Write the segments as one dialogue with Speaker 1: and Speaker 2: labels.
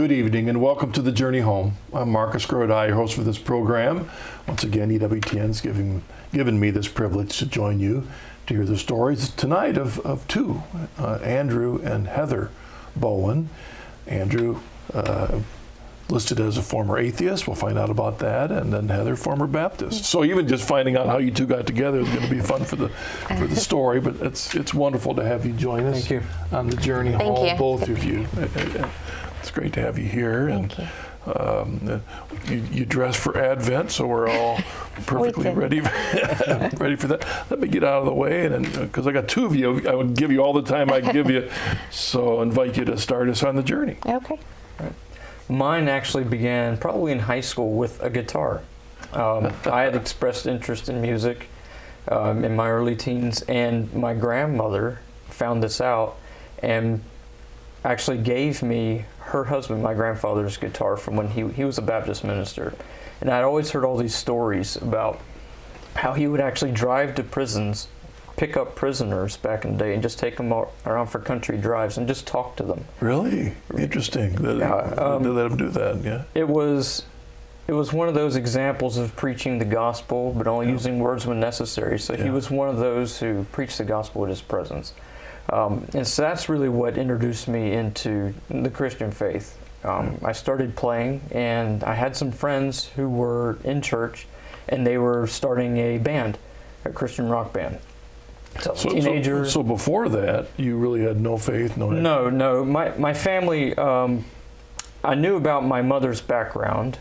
Speaker 1: Good evening and welcome to The Journey Home. I'm Marcus Grodai, your host for this program. Once again, EWTN's given me this privilege to join you to hear the stories tonight of two, Andrew and Heather Bowen. Andrew listed as a former atheist, we'll find out about that, and then Heather, former Baptist. So even just finding out how you two got together is going to be fun for the story, but it's wonderful to have you join us.
Speaker 2: Thank you.
Speaker 1: On The Journey Home, both of you. It's great to have you here.
Speaker 3: Thank
Speaker 1: And you dress for Advent, so we're all perfectly ready for that. Let me get out of the way, and because I got two of you, I would give you all the time I give you. So I invite you to start us on the journey.
Speaker 3: Okay.
Speaker 2: Right. Mine actually began probably in high school with a guitar. I had expressed interest in music in my early teens, and my grandmother found this out and actually gave me her husband, my grandfather's guitar, from when he was a Baptist minister. And I'd always heard all these stories about how he would actually drive to prisons, pick up prisoners back in the day, and just take them around for country drives and just talk to them.
Speaker 1: Really? Interesting. They let him do that, yeah? It was
Speaker 2: one of those examples of preaching the gospel, but only using words when necessary. So he was one of those who preached the gospel in his presence. And so that's really what introduced me into the Christian faith. I started playing, and I had some friends who were in church, and they were starting a band, a Christian rock band. So teenager. So
Speaker 1: before that, you really had no faith?
Speaker 2: No. My family, I knew about my mother's background.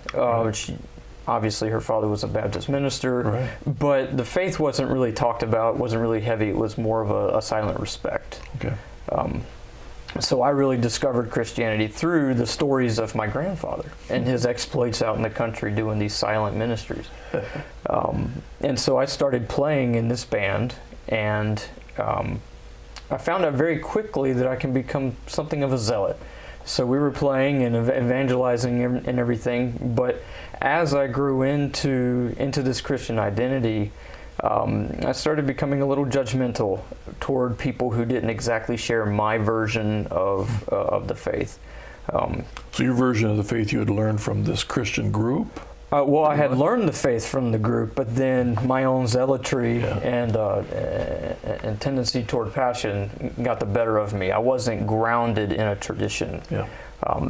Speaker 2: Obviously, her father was a Baptist minister, but the faith wasn't really talked about, wasn't really heavy. It was more of a silent respect.
Speaker 1: Okay.
Speaker 2: So I really discovered Christianity through the stories of my grandfather and his exploits out in the country doing these silent ministries. And so I started playing in this band, and I found out very quickly that I can become something of a zealot. So we were playing and evangelizing and everything, but as I grew into this Christian identity, I started becoming a little judgmental toward people who didn't exactly share my version of the faith.
Speaker 1: So your version of the faith you had learned from this Christian group?
Speaker 2: Well, I had learned the faith from the group, but then my own zealotry and tendency toward passion got the better of me. I wasn't grounded in a tradition. Yeah.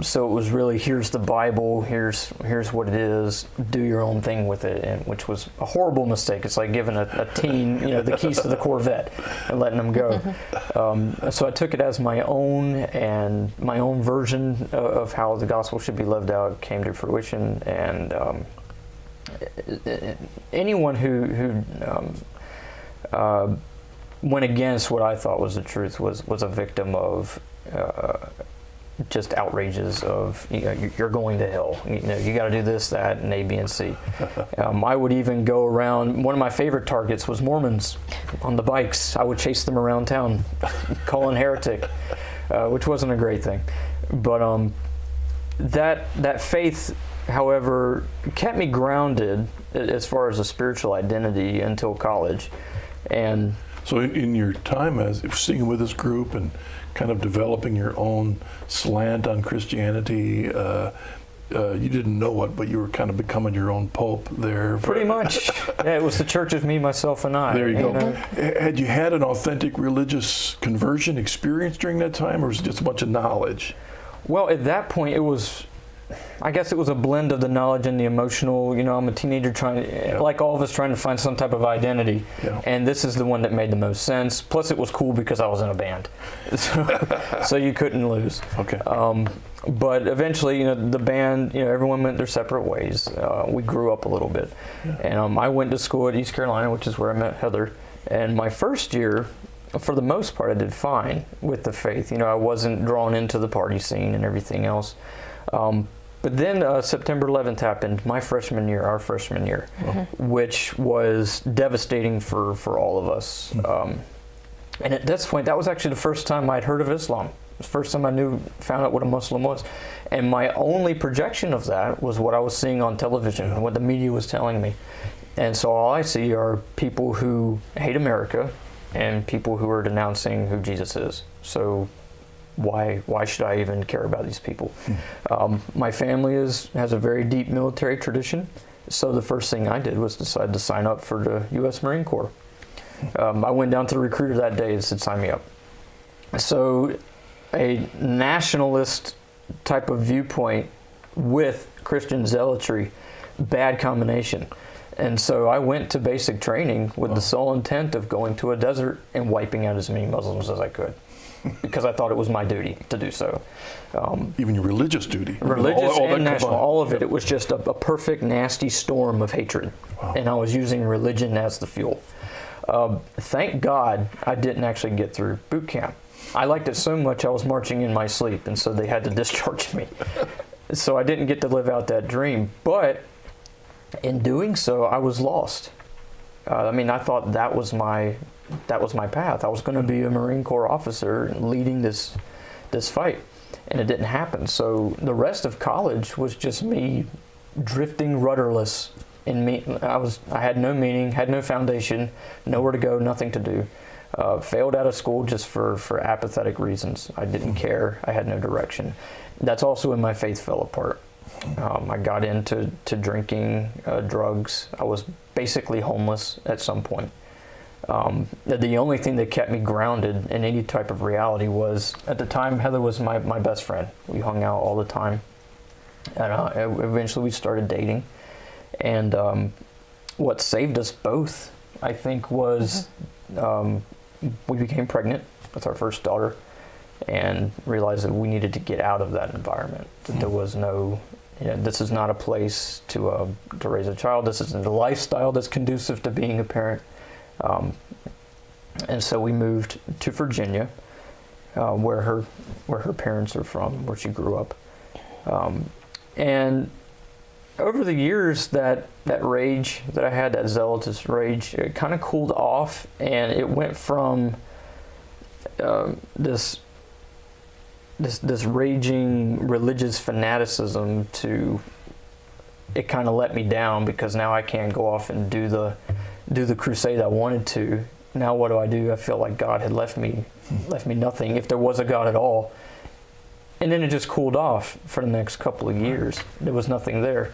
Speaker 2: So it was really, here's the Bible, here's what it is, do your own thing with it, and which was a horrible mistake. It's like giving a teen, the keys to the Corvette and letting them go. So I took it as my own, and my own version of how the gospel should be lived out came to fruition. And anyone who went against what I thought was the truth was a victim of just outrages of, you're going to hell. You got to do this, that, and A, B, and C. I would even go around. One of my favorite targets was Mormons on the bikes. I would chase them around town, calling heretic, which wasn't a great thing. But that faith, however, kept me grounded as far as a spiritual identity until college. And
Speaker 1: so in your time as singing with this group and kind of developing your own slant on Christianity, you didn't know it, but you were kind of becoming your own pope there.
Speaker 2: Pretty much. Yeah, it was the church of me, myself, and I.
Speaker 1: There you go. Had you had an authentic religious conversion experience during that time, or was it just a bunch of knowledge?
Speaker 2: Well, at that point, I guess it was a blend of the knowledge and the emotional. I'm a teenager like all of us, trying to find some type of identity. Yeah. And this is the one that made the most sense. Plus, it was cool because I was in a band. So you couldn't lose.
Speaker 1: Okay.
Speaker 2: But eventually, the band, everyone went their separate ways. We grew up a little bit. Yeah. And I went to school at East Carolina, which is where I met Heather. And my first year, for the most part, I did fine with the faith. I wasn't drawn into the party scene and everything else. But then September 11th happened, our freshman year, which was devastating for all of us. And at this point, that was actually the first time I'd heard of Islam. It was the first time I found out what a Muslim was. And my only projection of that was what I was seeing on television and what the media was telling me. And so all I see are people who hate America and people who are denouncing who Jesus is. So why should I even care about these people? My family has a very deep military tradition, so the first thing I did was decide to sign up for the U.S. Marine Corps. I went down to the recruiter that day and said, sign me up. So a nationalist type of viewpoint with Christian zealotry, bad combination. And so I went to basic training with the sole intent of going to a desert and wiping out as many Muslims as I could, because I thought it was my duty to do so.
Speaker 1: Even your religious duty.
Speaker 2: Religious and national, all of it. It was just a perfect, nasty storm of hatred.
Speaker 1: Wow.
Speaker 2: And I was using religion as the fuel. Thank God I didn't actually get through boot camp. I liked it so much I was marching in my sleep, and so they had to discharge me. So I didn't get to live out that dream. But in doing so, I was lost. I thought that was my path. I was going to be a Marine Corps officer leading this fight, and it didn't happen. So the rest of college was just me drifting rudderless. I had no meaning, had no foundation, nowhere to go, nothing to do. Failed out of school just for apathetic reasons. I didn't care. I had no direction. That's also when my faith fell apart. I got into drinking, drugs. I was basically homeless at some point. The only thing that kept me grounded in any type of reality was, at the time, Heather was my best friend. We hung out all the time. And eventually we started dating. And what saved us both, I think, was we became pregnant with our first daughter and realized that we needed to get out of that environment. That there was no, this is not a place to raise a child. This isn't a lifestyle that's conducive to being a parent. And so we moved to Virginia, where her parents are from, where she grew up. And over the years, that rage that I had, that zealotous rage, it kind of cooled off, and it went from this raging religious fanaticism to, it kind of let me down, because now I can't go off and do the crusade I wanted to. Now what do? I feel like God had left me nothing, if there was a God at all. And then it just cooled off for the next couple of years. There was nothing there.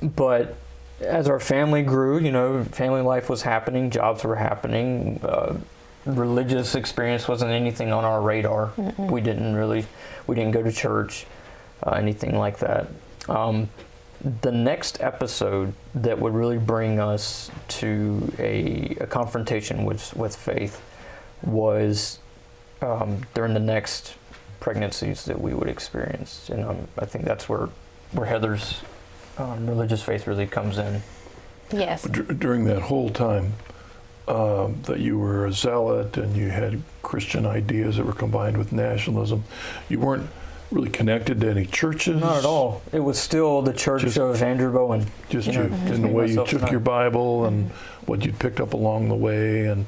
Speaker 2: But as our family grew, family life was happening, jobs were happening, religious experience wasn't anything on our radar. Mm-mm. We didn't go to church, anything like that. The next episode that would really bring us to a confrontation with faith was during the next pregnancies that we would experience. And I think that's where Heather's religious faith really comes in.
Speaker 3: Yes.
Speaker 1: During that whole time that you were a zealot and you had Christian ideas that were combined with nationalism, you weren't really connected to any churches?
Speaker 2: Not at all. It was still the Church of Andrew Bowen.
Speaker 1: Just in the way you took your Bible and what you'd picked up along the way, and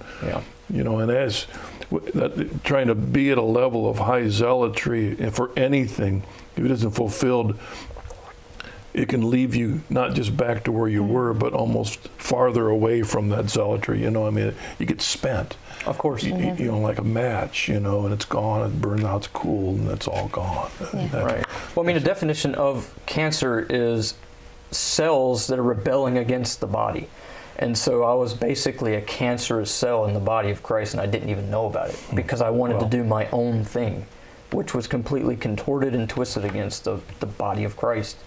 Speaker 1: and as trying to be at a level of high zealotry for anything, if it isn't fulfilled, it can leave you not just back to where you were, but almost farther away from that zealotry. You get spent.
Speaker 2: Of course.
Speaker 1: Like a match, and it's gone, it burns out, it's cool, and it's all gone.
Speaker 2: Yeah. Right. Well, the definition of cancer is cells that are rebelling against the body. And so I was basically a cancerous cell in the body of Christ, and I didn't even know about it, because I wanted to do my own thing, which was completely contorted and twisted against the body of Christ.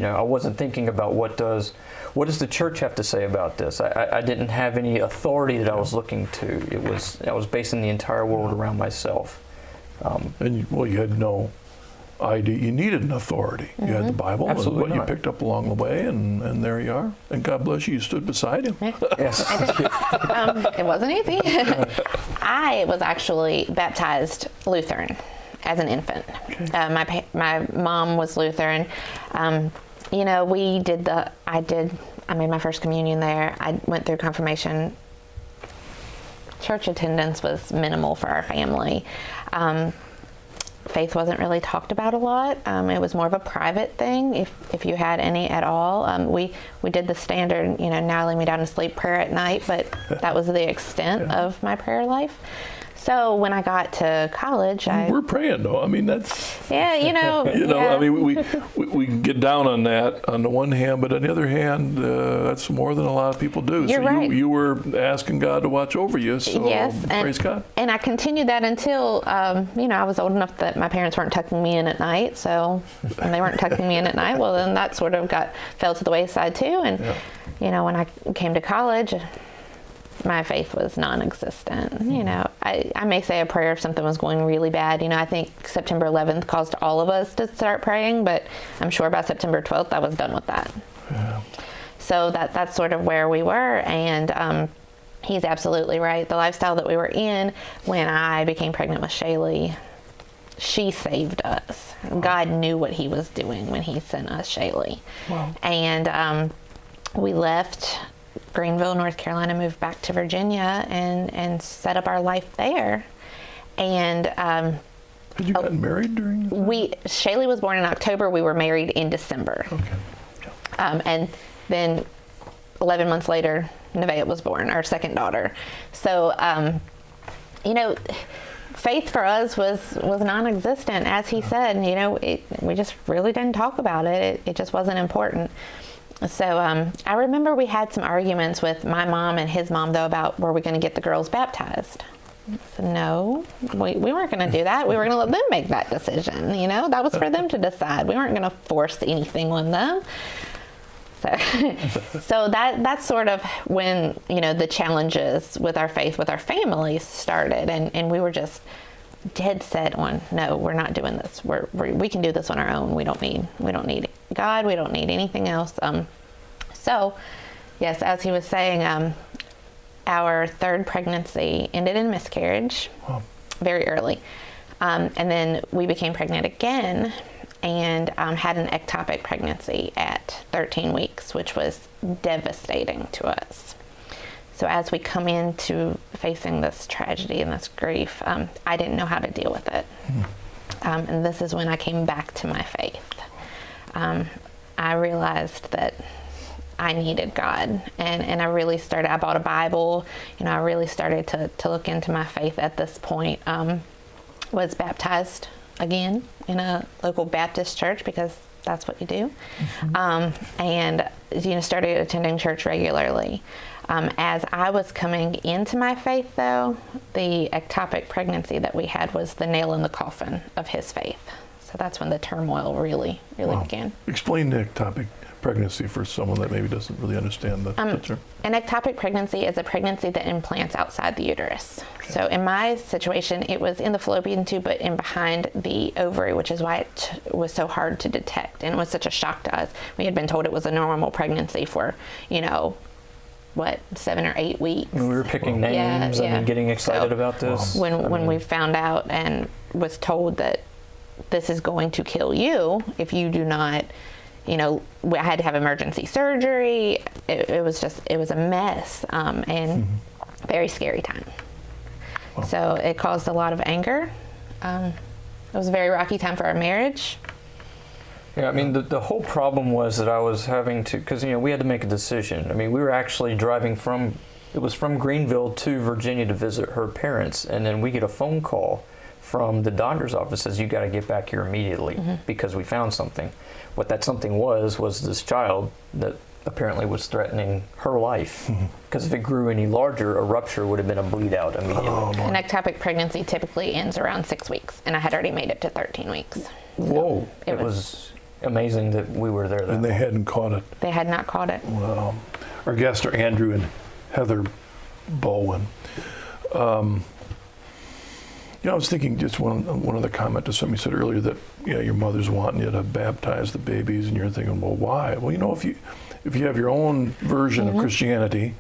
Speaker 2: I wasn't thinking about what does the church have to say about this. I didn't have any authority that I was looking to. I was basing the entire world around myself.
Speaker 1: And you had no idea you needed an authority. You had the Bible and what you picked up along the way, and there you are. And God bless you, you stood beside him.
Speaker 2: Yes.
Speaker 3: It wasn't easy. I was actually baptized Lutheran as an infant. Okay. My mom was Lutheran. I made my first communion there. I went through confirmation. Church attendance was minimal for our family. Faith wasn't really talked about a lot. It was more of a private thing, if you had any at all. We did the standard, now lay me down to sleep prayer at night, but that was the extent of my prayer life. So when I got to college,
Speaker 1: We're praying, though. I mean, that's...
Speaker 3: yeah,
Speaker 1: I mean, we can get down on that on the one hand, but on the other hand, that's more than a lot of people do.
Speaker 3: You're right.
Speaker 1: You were asking God to watch over you, so
Speaker 3: yes,
Speaker 1: praise God.
Speaker 3: And I continued that until, I was old enough that my parents weren't tucking me in at night. So when they weren't tucking me in at night, well, then that sort of fell to the wayside too. And, when I came to college, my faith was non-existent. I may say a prayer if something was going really bad. I think September 11th caused all of us to start praying, but I'm sure by September 12th I was done with that.
Speaker 1: Yeah.
Speaker 3: So that's sort of where we were. And he's absolutely right. The lifestyle that we were in when I became pregnant with Shaylee, she saved us. Wow. God knew what he was doing when he sent us Shaylee.
Speaker 1: Wow.
Speaker 3: And we left Greenville, North Carolina, moved back to Virginia and set up our life there. And
Speaker 1: had you gotten married during this time?
Speaker 3: Shaylee was born in October. We were married in December.
Speaker 1: Okay.
Speaker 3: And then 11 months later, Nevaeh was born, our second daughter. So, faith for us was non-existent, as he said. We just really didn't talk about it. It just wasn't important. So I remember we had some arguments with my mom and his mom, though, about were we going to get the girls baptized. I said, no, we weren't going to do that. We were going to let them make that decision. That was for them to decide. We weren't going to force anything on them. So that's sort of when, the challenges with our faith, with our families started. And we were just dead set on, no, we're not doing this. We can do this on our own. We don't need God. We don't need anything else. So yes, as he was saying, our third pregnancy ended in miscarriage.
Speaker 1: Wow.
Speaker 3: Very early. And then we became pregnant again and had an ectopic pregnancy at 13 weeks, which was devastating to us. So as we come into facing this tragedy and this grief, I didn't know how to deal with it. And this is when I came back to my faith. I realized that I needed God, and I bought a Bible. I really started to look into my faith at this point. Was baptized again in a local Baptist church because that's what you do. And started attending church regularly. As I was coming into my faith, though, the ectopic pregnancy that we had was the nail in the coffin of his faith. So that's when the turmoil really began.
Speaker 1: Explain the ectopic pregnancy for someone that maybe doesn't really understand the term.
Speaker 3: An ectopic pregnancy is a pregnancy that implants outside the uterus. Okay. So in my situation, it was in the fallopian tube, but in behind the ovary, which is why it was so hard to detect and was such a shock to us. We had been told it was a normal pregnancy for, 7 or 8 weeks.
Speaker 2: And we were picking names and getting excited about this.
Speaker 3: When we found out and was told that this is going to kill you if you do not, I had to have emergency surgery. It was a mess and very scary time. Wow. So it caused a lot of anger. It was a very rocky time for our marriage.
Speaker 2: Yeah, I mean, the whole problem was that I was having to, because, we had to make a decision. I mean, we were actually driving from Greenville to Virginia to visit her parents, and then we get a phone call from the doctor's office says, you got to get back here immediately because we found something. What that something was this child that apparently was threatening her life. Because if it grew any larger, a rupture would have been a bleed out immediately.
Speaker 3: An ectopic pregnancy typically ends around 6 weeks, and I had already made it to 13 weeks. So
Speaker 1: whoa.
Speaker 2: It was amazing that we were there.
Speaker 1: And they hadn't caught it.
Speaker 3: They had not caught it.
Speaker 1: Wow. Our guests are Andrew and Heather Bowen. I was thinking just one other comment to something you said earlier that your mother's wanting you to baptize the babies, and you're thinking, well, why? Well, if you have your own version of Christianity,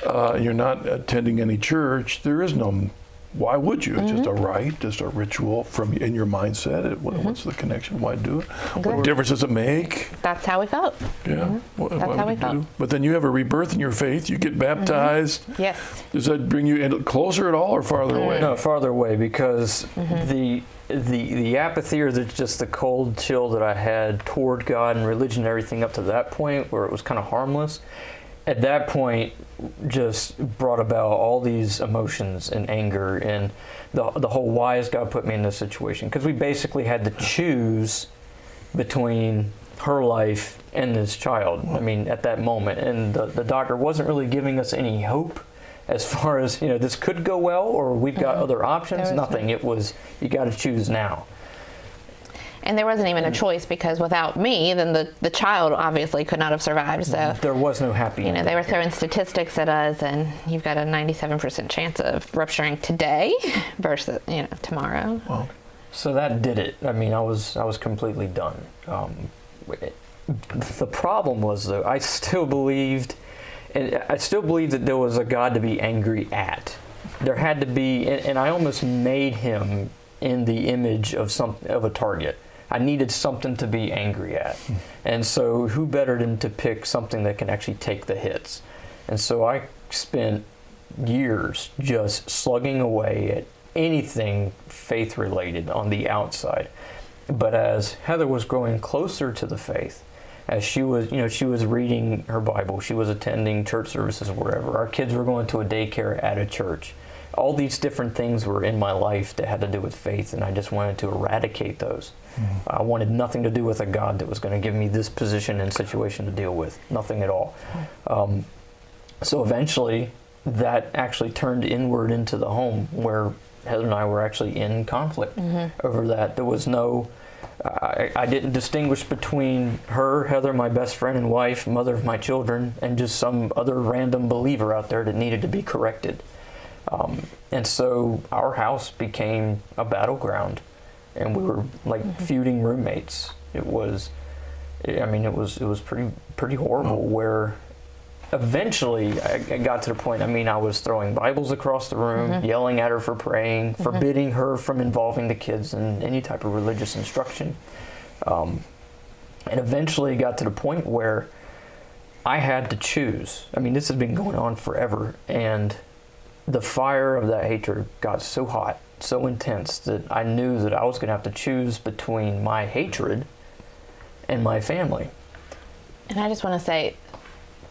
Speaker 1: and you're not attending any church, there is no. Why would you? It's just a rite, just a ritual in your mindset. What's the connection? Why do it? Exactly. What difference does it make?
Speaker 3: That's how we felt.
Speaker 1: Yeah.
Speaker 3: That's how we felt.
Speaker 1: But then you have a rebirth in your faith. You get baptized.
Speaker 3: Yes.
Speaker 1: Does that bring you closer at all or farther away?
Speaker 2: No, farther away, because the apathy or just the cold chill that I had toward God and religion and everything up to that point where it was kind of harmless, at that point just brought about all these emotions and anger and the whole why has God put me in this situation? Because we basically had to choose between her life and this child. I mean, at that moment, and the doctor wasn't really giving us any hope as far as, you know, this could go well or we've got other options. Nothing. It was, you got to choose now.
Speaker 3: And there wasn't even a choice, because without me, then the child obviously could not have survived. So
Speaker 2: there was no happy ending.
Speaker 3: They were throwing statistics at us, and you've got a 97% chance of rupturing today versus, tomorrow.
Speaker 1: Wow.
Speaker 2: So that did it. I mean, I was completely done. The problem was, though, I still believed that there was a God to be angry at. There had to be, and I almost made him in the image of a target. I needed something to be angry at. And so who better than to pick something that can actually take the hits? And so I spent years just slugging away at anything faith related on the outside. But as Heather was growing closer to the faith, as she was reading her Bible, she was attending church services wherever. Our kids were going to a daycare at a church. All these different things were in my life that had to do with faith, and I just wanted to eradicate those. I wanted nothing to do with a God that was going to give me this position and situation to deal with. Nothing at all. So eventually, that actually turned inward into the home, where Heather and I were actually in conflict over that. There was no... I didn't distinguish between her, Heather, my best friend and wife, mother of my children, and just some other random believer out there that needed to be corrected. And so our house became a battleground, and we were like feuding roommates. It was pretty horrible. Where eventually I got to the point. I mean, I was throwing Bibles across the room, yelling at her for praying, forbidding her from involving the kids in any type of religious instruction, and eventually got to the point where I had to choose. I mean, this has been going on forever, and the fire of that hatred got so hot, so intense, that I knew that I was going to have to choose between my hatred and my family.
Speaker 3: And I just want to say,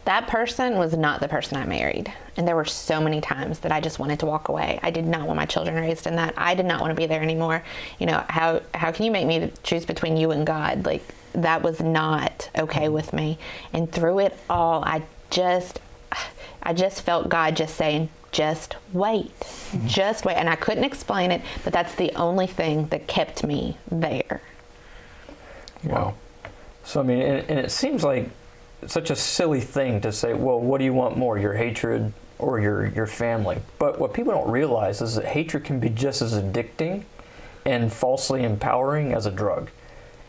Speaker 3: that person was not the person I married. And there were so many times that I just wanted to walk away. I did not want my children raised in that. I did not want to be there anymore. How can you make me choose between you and God? Like, that was not okay with me. And through it all, I just felt God just saying, just wait, just wait. And I couldn't explain it, but that's the only thing that kept me there.
Speaker 1: Wow.
Speaker 2: So, I mean, and it seems like such a silly thing to say, well, what do you want more, your hatred or your family? But what people don't realize is that hatred can be just as addicting and falsely empowering as a drug.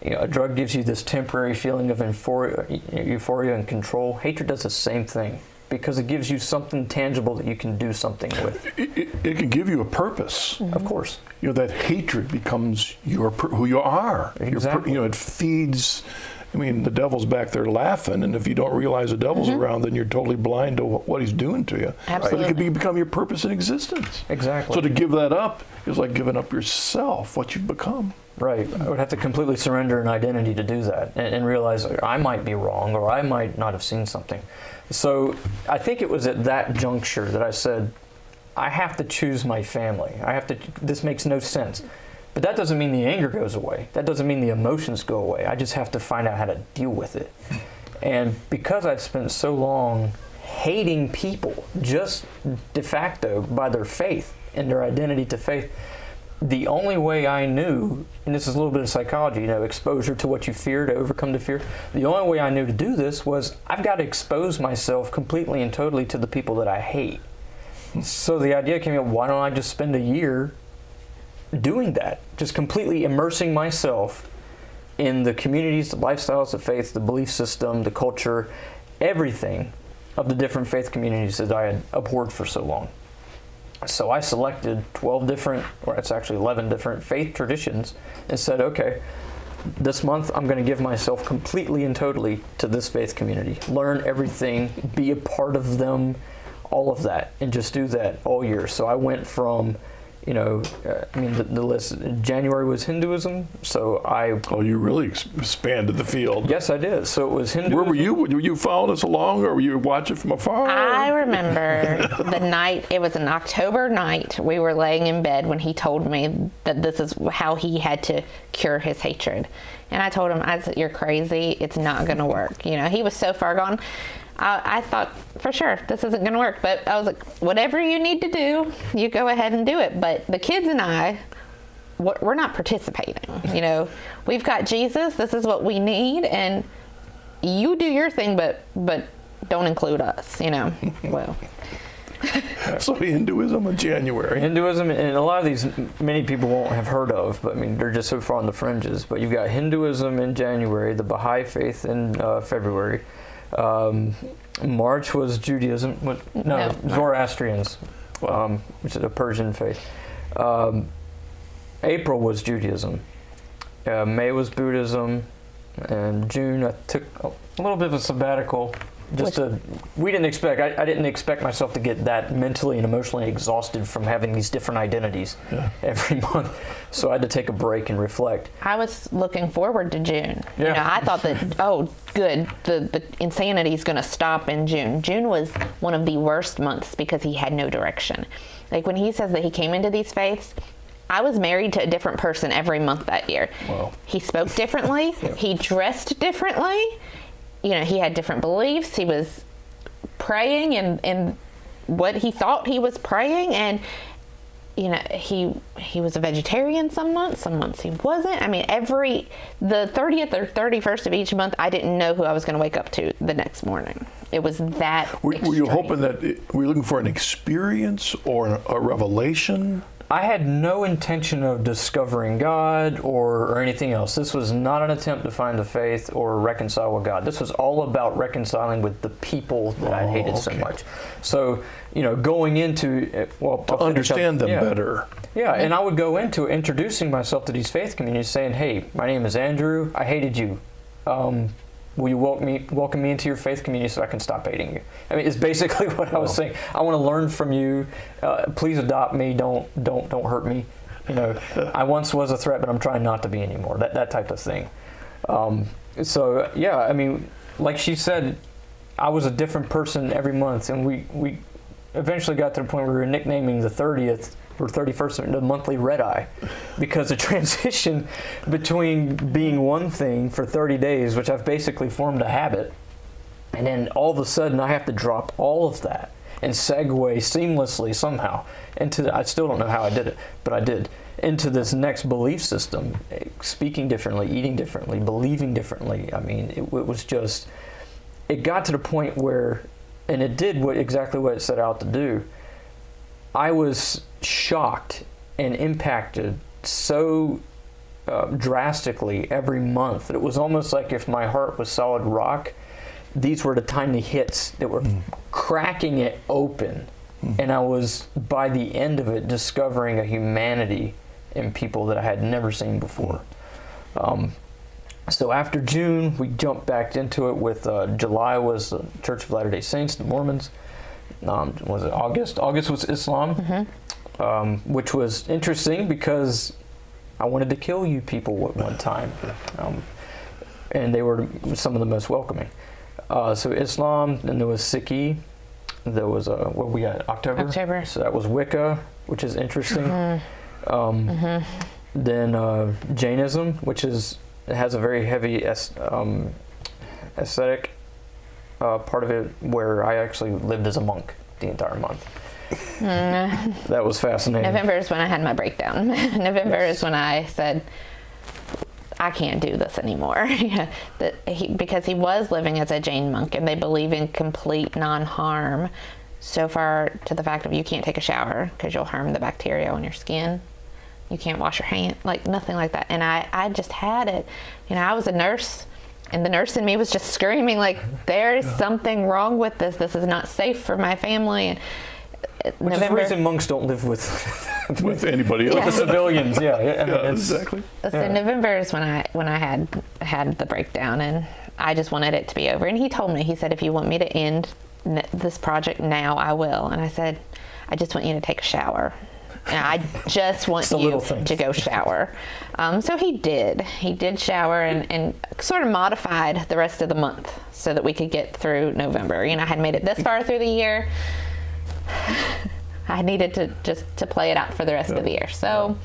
Speaker 2: A drug gives you this temporary feeling of euphoria and control. Hatred does the same thing, because it gives you something tangible that you can do something with.
Speaker 1: It can give you a purpose.
Speaker 2: Of course.
Speaker 1: That hatred becomes who you are.
Speaker 2: Exactly.
Speaker 1: It feeds. I mean, the devil's back there laughing, and if you don't realize the devil's around, then you're totally blind to what he's doing to you.
Speaker 3: Absolutely.
Speaker 1: But it can become your purpose in existence.
Speaker 2: Exactly.
Speaker 1: So to give that up is like giving up yourself, what you've become.
Speaker 2: Right. I would have to completely surrender an identity to do that, and realize I might be wrong, or I might not have seen something. So I think it was at that juncture that I said, I have to choose my family. This makes no sense. But that doesn't mean the anger goes away. That doesn't mean the emotions go away. I just have to find out how to deal with it. And because I've spent so long hating people, just de facto by their faith and their identity to faith, the only way I knew, and this is a little bit of psychology, exposure to what you fear to overcome the fear. The only way I knew to do this was I've got to expose myself completely and totally to the people that I hate. So the idea came up, why don't I just spend a year doing that, just completely immersing myself in the communities, the lifestyles, the faith, the belief system, the culture, everything of the different faith communities that I had abhorred for so long. So I selected 11 different faith traditions and said, okay, this month I'm going to give myself completely and totally to this faith community, learn everything, be a part of them, all of that, and just do that all year. So I went from I mean, the list. January was Hinduism, so I.
Speaker 1: Oh, you really expanded the field.
Speaker 2: Yes, I did. So it was Hinduism.
Speaker 1: Where were you? Were you following us along, or were you watching from afar?
Speaker 3: I remember the night, it was an October night, we were laying in bed when he told me that this is how he had to cure his hatred. And I told him, I said, "You're crazy. It's not going to work." He was so far gone. I thought, for sure, this isn't going to work. But I was like, whatever you need to do, you go ahead and do it. But the kids and I, we're not participating. We've got Jesus. This is what we need. And you do your thing, but don't include us, Well.
Speaker 1: So Hinduism in January.
Speaker 2: Hinduism, and a lot of these, many people won't have heard of, but I mean, they're just so far on the fringes. But you've got Hinduism in January, the Baha'i faith in February. March was Judaism. No, Zoroastrians, which is a Persian faith. April was Judaism. May was Buddhism. And June, I took a little bit of a sabbatical. We didn't expect, I didn't expect myself to get that mentally and emotionally exhausted from having these different identities every month. So I had to take a break and reflect.
Speaker 3: I was looking forward to June.
Speaker 2: Yeah.
Speaker 3: I thought that, oh, good, the insanity is going to stop in June. June was one of the worst months because he had no direction. Like when he says that he came into these faiths, I was married to a different person every month that year.
Speaker 1: Wow.
Speaker 3: He spoke differently. He dressed differently. He had different beliefs. He was praying and what he thought he was praying. And, he was a vegetarian some months he wasn't. I mean, the 30th or 31st of each month, I didn't know who I was going to wake up to the next morning. It was that
Speaker 1: Were you hoping were you looking for an experience or a revelation?
Speaker 2: I had no intention of discovering God or anything else. This was not an attempt to find the faith or reconcile with God. This was all about reconciling with the people that I hated so much. So, going into
Speaker 1: to understand them better.
Speaker 2: Yeah, and I would go into introducing myself to these faith communities saying, "Hey, my name is Andrew. I hated you. Will you welcome me into your faith community so I can stop hating you?" I mean, it's basically what I was saying. I want to learn from you. Please adopt me. Don't hurt me. I once was a threat, but I'm trying not to be anymore. That type of thing. So yeah, I mean, like she said, I was a different person every month, and we eventually got to the point where we were nicknaming the 30th or 31st the monthly red eye, because the transition between being one thing for 30 days, which I've basically formed a habit, and then all of a sudden I have to drop all of that and segue seamlessly somehow into, I still don't know how I did it, but I did, into this next belief system, speaking differently, eating differently, believing differently. I mean, it was just, it got to the point where, and it did exactly what it set out to do. I was shocked and impacted so drastically every month that it was almost like if my heart was solid rock, these were the tiny hits that were cracking it open. And I was, by the end of it, discovering a humanity in people that I had never seen before. So after June, we jumped back into it with July was the Church of Latter-day Saints, the Mormons. Was it August? August was Islam, which was interesting because I wanted to kill you people at one time. And they were some of the most welcoming. So Islam, and there was Sikhi. There was, what we got, October? So that was Wicca, which is interesting. Then Jainism, which has a very heavy aesthetic part of it, where I actually lived as a monk the entire month. That was fascinating.
Speaker 3: November is when I had my breakdown. November is when I said, I can't do this anymore. Because he was living as a Jain monk, and they believe in complete non-harm, so far to the fact of you can't take a shower because you'll harm the bacteria on your skin. You can't wash your hands, like nothing like that. And I just had it. I was a nurse, and the nurse in me was just screaming like, there is something wrong with this. This is not safe for my family. And
Speaker 2: which is the reason monks don't live with
Speaker 1: anybody else.
Speaker 2: With the civilians,
Speaker 1: Exactly.
Speaker 3: So November is when I had the breakdown, and I just wanted it to be over. And he told me, he said, if you want me to end this project now, I will. And I said, I just want you to take a shower. And I just want
Speaker 2: the
Speaker 3: you
Speaker 2: little things.
Speaker 3: to go shower. So he did. He did shower and sort of modified the rest of the month so that we could get through November. I had made it this far through the year. I needed to play it out for the rest of the year. So,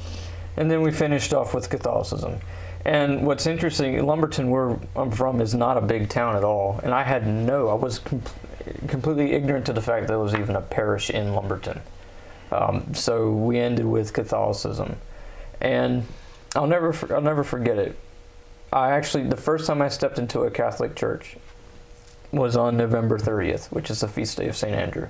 Speaker 2: and then we finished off with Catholicism. And what's interesting, Lumberton, where I'm from, is not a big town at all. And I was completely ignorant to the fact that there was even a parish in Lumberton. So we ended with Catholicism. And I'll never forget it. The first time I stepped into a Catholic church was on November 30th, which is the feast day of St. Andrew.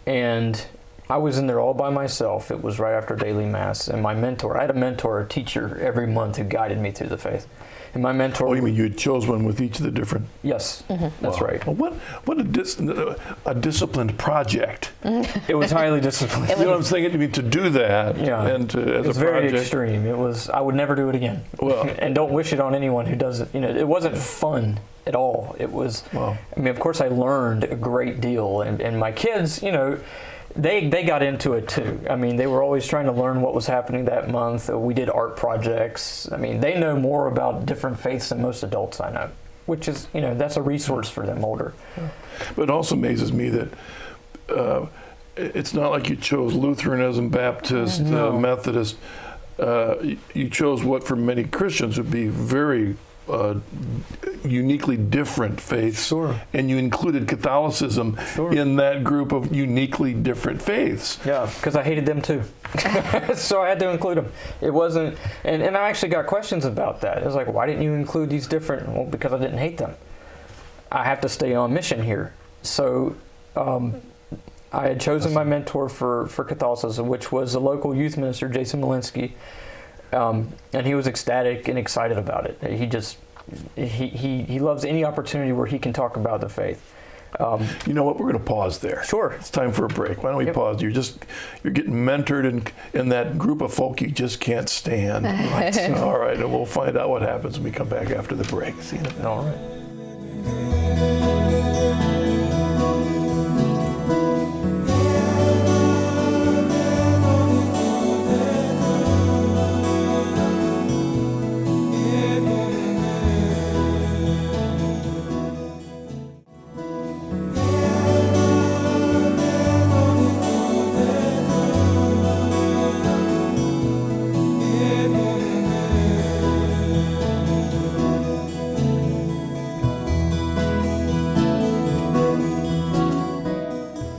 Speaker 2: And I was in there all by myself. It was right after daily mass, and my mentor, I had a teacher every month who guided me through the faith. And my mentor...
Speaker 1: Oh, you mean you chose one with each of the different...
Speaker 2: Yes, that's right.
Speaker 1: Well, what a disciplined project.
Speaker 2: It was highly disciplined.
Speaker 1: You know what I'm saying? I mean, to do that,
Speaker 2: Yeah.
Speaker 1: and to, as
Speaker 2: It was
Speaker 1: a
Speaker 2: very
Speaker 1: project...
Speaker 2: extreme. I would never do it again.
Speaker 1: Well,
Speaker 2: and don't wish it on anyone who does it. It wasn't fun at all. It was...
Speaker 1: Wow.
Speaker 2: I mean, of course, I learned a great deal, and my kids, they got into it too. I mean, they were always trying to learn what was happening that month. We did art projects. I mean, they know more about different faiths than most adults I know, which is, that's a resource for them older.
Speaker 1: but it also amazes me that it's not like you chose Lutheranism, Baptist, Methodist. You chose what for many Christians would be very uniquely different faiths.
Speaker 2: Sure.
Speaker 1: And you included Catholicism in that group of uniquely different faiths.
Speaker 2: Yeah, because I hated them too. So I had to include them. It wasn't, and I actually got questions about that. It was like, why didn't you include these different? Well, because I didn't hate them. I have to stay on mission here. So I had chosen my mentor for Catholicism, which was the local youth minister, Jason Malinsky. And he was ecstatic and excited about it. He loves any opportunity where he can talk about the faith.
Speaker 1: You know what? We're going to pause there.
Speaker 2: Sure.
Speaker 1: It's time for a break. Why don't we pause? You're getting mentored in that group of folk you just can't stand. All right, and we'll find out what happens when we come back after the break. See you in a minute.
Speaker 2: All right.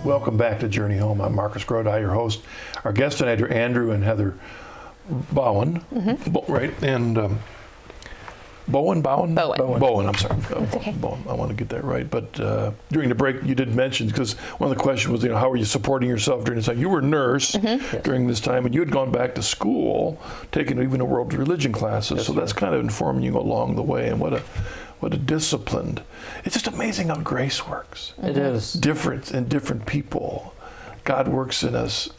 Speaker 1: Welcome back to Journey Home. I'm Marcus Grodi, your host. Our guests tonight are Andrew and Heather Bowen, right? And Bowen.
Speaker 3: Bowen.
Speaker 1: I'm sorry.
Speaker 3: okay.
Speaker 1: Bowen. I want to get that right. But during the break, you did mention, because one of the questions was, how are you supporting yourself during this time? You were a nurse during this time, and you had gone back to school, taking even a world religion classes. So that's kind of informing you along the way. And what a disciplined. It's just amazing how grace works.
Speaker 2: It is.
Speaker 1: Different in different people. God works in us.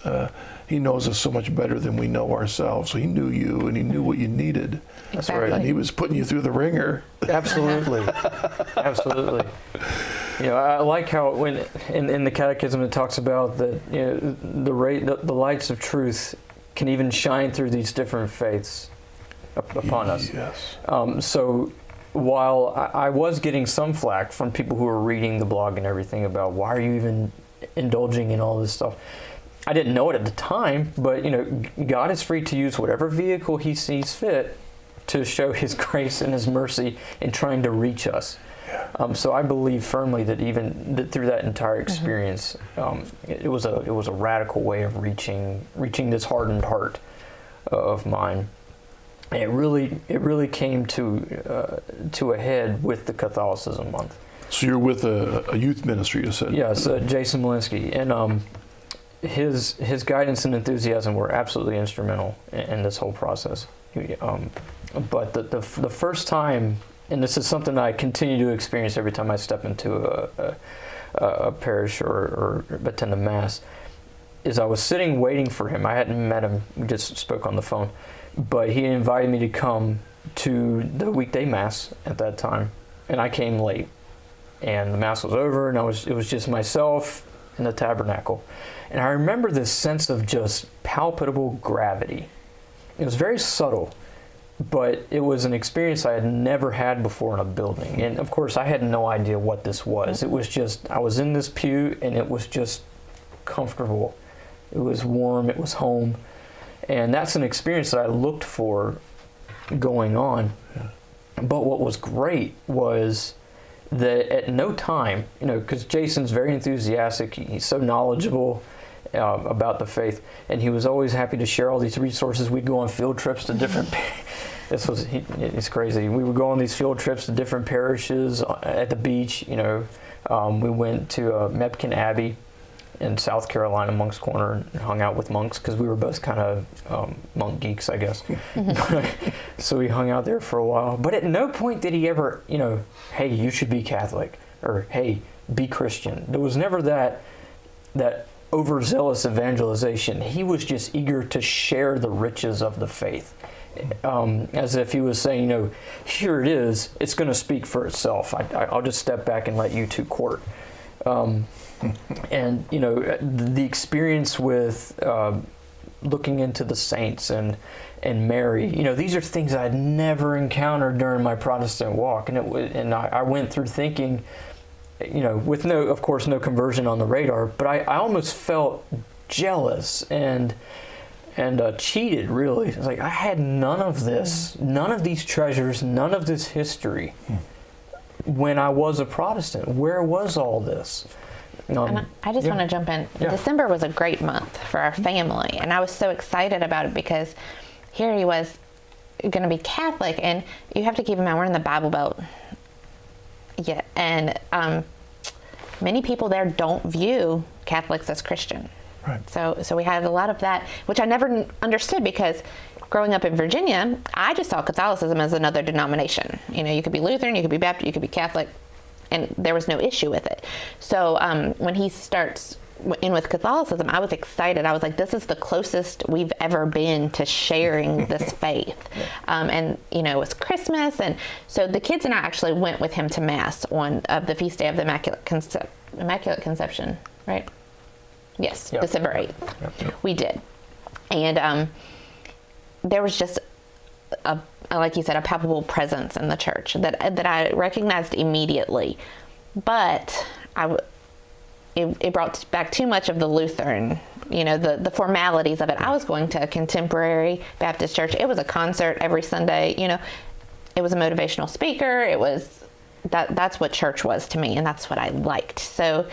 Speaker 1: He knows us so much better than we know ourselves. So he knew you, and he knew what you needed.
Speaker 3: That's right.
Speaker 1: And he was putting you through the ringer.
Speaker 2: Absolutely. Absolutely. I like how when in the Catechism it talks about that the lights of truth can even shine through these different faiths upon us.
Speaker 1: Yes.
Speaker 2: So while I was getting some flack from people who were reading the blog and everything about why are you even indulging in all this stuff, I didn't know it at the time, but God is free to use whatever vehicle he sees fit to show his grace and his mercy in trying to reach us. So I believe firmly that even through that entire experience, it was a radical way of reaching this hardened heart of mine. And it really came to a head with the Catholicism month.
Speaker 1: So you're with a youth ministry, you said?
Speaker 2: Yes, Jason Malinsky, and his guidance and enthusiasm were absolutely instrumental in this whole process. But the first time, and this is something that I continue to experience every time I step into a parish or attend a mass, is I was sitting waiting for him. I hadn't met him; we just spoke on the phone. But he invited me to come to the weekday mass at that time, and I came late. And the mass was over, and it was just myself in the tabernacle. And I remember this sense of just palpable gravity. It was very subtle, but it was an experience I had never had before in a building. And of course, I had no idea what this was. It was just, I was in this pew and it was just comfortable. It was warm, it was home. And that's an experience that I looked for going on.
Speaker 1: Yeah.
Speaker 2: But what was great was that at no time, because Jason's very enthusiastic, he's so knowledgeable about the faith, and he was always happy to share all these resources. We'd go on field trips to different it's crazy. We would go on these field trips to different parishes at the beach. We went to Mebkin Abbey in South Carolina, Monk's Corner, and hung out with monks because we were both kind of monk geeks, I guess. So we hung out there for a while. But at no point did he ever, hey, you should be Catholic, or hey, be Christian. There was never that overzealous evangelization. He was just eager to share the riches of the faith. As if he was saying, here it is, it's going to speak for itself. I'll just step back and let you two court. And, the experience with looking into the saints and Mary, these are things I'd never encountered during my Protestant walk. And I went through thinking, with of course, no conversion on the radar, but I almost felt jealous and cheated, really. It's like I had none of this, none of these treasures, none of this history when I was a Protestant. Where was all this?
Speaker 3: And I just want to jump in.
Speaker 2: Yeah.
Speaker 3: December was a great month for our family, and I was so excited about it because here he was going to be Catholic, and you have to keep in mind we're in the Bible Belt. Yeah, and many people there don't view Catholics as Christian.
Speaker 1: Right.
Speaker 3: So we had a lot of that, which I never understood because growing up in Virginia, I just saw Catholicism as another denomination. You could be Lutheran, you could be Baptist, you could be Catholic, and there was no issue with it. So when he starts in with Catholicism, I was excited. I was like, this is the closest we've ever been to sharing this faith. And, it was Christmas. And so the kids and I actually went with him to Mass on the feast day of the Immaculate Conception, right? Yes,
Speaker 2: Yep.
Speaker 3: December 8th.
Speaker 2: Yep.
Speaker 3: We did. And there was just, like you said, a palpable presence in the church that I recognized immediately. But it brought back too much of the Lutheran, the formalities of it. I was going to a contemporary Baptist church. It was a concert every Sunday. It was a motivational speaker. It was that's what church was to me, and that's what I liked. So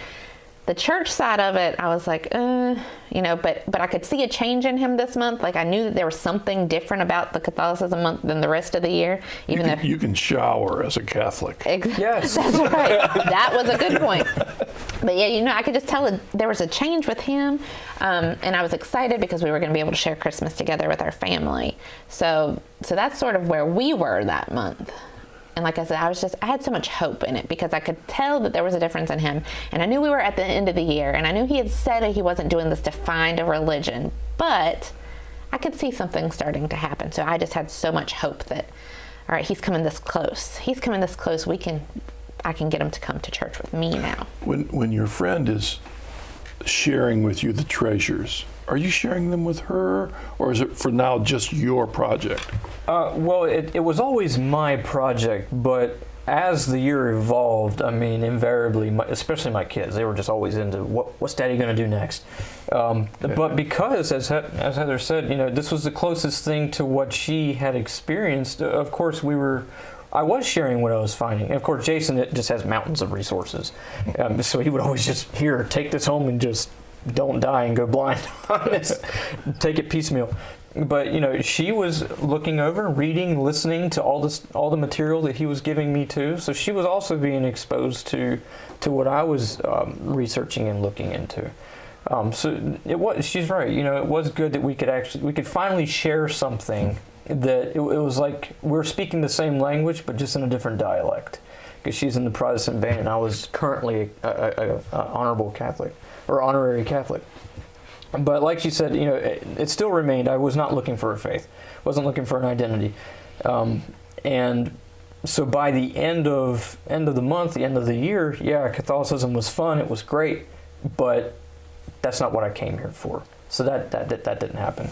Speaker 3: the church side of it, I was like, but I could see a change in him this month. Like I knew that there was something different about the Catholicism month than the rest of the year. Even though
Speaker 1: You can shower as a Catholic.
Speaker 2: Yes.
Speaker 3: That's right. That was a good point. But yeah, I could just tell there was a change with him. And I was excited because we were going to be able to share Christmas together with our family. So that's sort of where we were that month. And like I said, I had so much hope in it because I could tell that there was a difference in him. And I knew we were at the end of the year. And I knew he had said that he wasn't doing this to find a religion. But I could see something starting to happen. So I just had so much hope that, all right, he's coming this close. He's coming this close. I can get him to come to church with me now.
Speaker 1: When your friend is sharing with you the treasures, are you sharing them with her, or is it for now just your project?
Speaker 2: Well, it was always my project, but as the year evolved, invariably, especially my kids, they were just always into what's Daddy going to do next. But because, as Heather said, this was the closest thing to what she had experienced. Of course, I was sharing what I was finding. And of course, Jason just has mountains of resources, so he would always just take this home and just don't die and go blind on this. Take it piecemeal. But she was looking over, reading, listening to all the material that he was giving me too. So she was also being exposed to what I was researching and looking into. So she's right. It was good that we could finally share something that it was like we're speaking the same language but just in a different dialect. Because she's in the Protestant vein and I was currently a honorable Catholic or honorary Catholic. But like she said, it still remained. I was not looking for a faith. Wasn't looking for an identity. And so by the end of the month, the end of the year, Catholicism was fun. It was great. but that's not what I came here for. So that didn't happen.